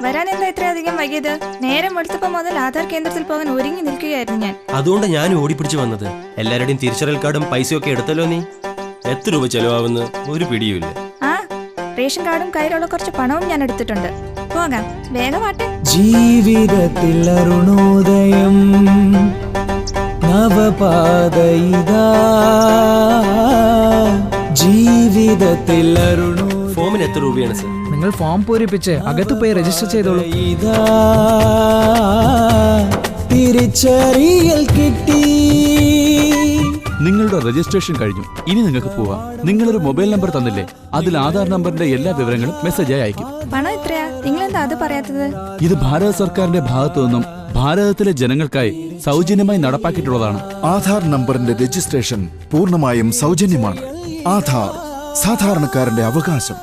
വരാൻ എന്താ ഇത്രയധികം വൈകിയത്? നേരം വെളുത്തപ്പോ മുതൽ ആധാർ കേന്ദ്രത്തിൽ പോകാൻ ഒരുങ്ങി നിൽക്കുകയായിരുന്നു ഞാൻ. അതുകൊണ്ട് ഞാൻ ഓടിപ്പിടിച്ചു വന്നത്. എല്ലാവരുടെയും തിരിച്ചറിയൽ കാർഡും പൈസയൊക്കെ എടുത്തല്ലോ നീ. എത്ര രൂപ ചെലവാകുന്ന ഒരു പിടിയുമില്ല. ആ റേഷൻ കാർഡും കയ്യിലുള്ള കുറച്ച് പണവും ഞാൻ എടുത്തിട്ടുണ്ട്. പോകാം, വേഗമാട്ടെ. ജീവിതത്തിൽ അരുണോദയം നവപാത ഇതാ, ജീവിതത്തിൽ അരുണോദയം. ഫോമിന് എത്ര രൂപയാണ് സർ? നിങ്ങൾ ഫോം പൂരിപ്പിച്ച് അകത്ത് പോയി രജിസ്റ്റർ ചെയ്തോളൂ. ഇതാ തിരിച്ചറിയൽ കിട്ടി. നിങ്ങളുടെ രജിസ്ട്രേഷൻ കഴിഞ്ഞു. ഇനി നിങ്ങൾക്ക് പോവാം. നിങ്ങളൊരു മൊബൈൽ നമ്പർ തന്നില്ലേ? അതിൽ ആധാർ നമ്പറിന്റെ എല്ലാ വിവരങ്ങളും മെസ്സേജായി അയക്കും. പണം എത്രയാ? നിങ്ങൾ എന്താ അത് പറയാത്തത്? ഇത് ഭാരത സർക്കാരിന്റെ ഭാഗത്തു നിന്നും ഭാരതത്തിലെ ജനങ്ങൾക്കായി സൗജന്യമായി നടപ്പാക്കിയിട്ടുള്ളതാണ്. ആധാർ നമ്പറിന്റെ രജിസ്ട്രേഷൻ പൂർണ്ണമായും സൗജന്യമാണ്. ആധാർ സാധാരണക്കാരന്റെ അവകാശം.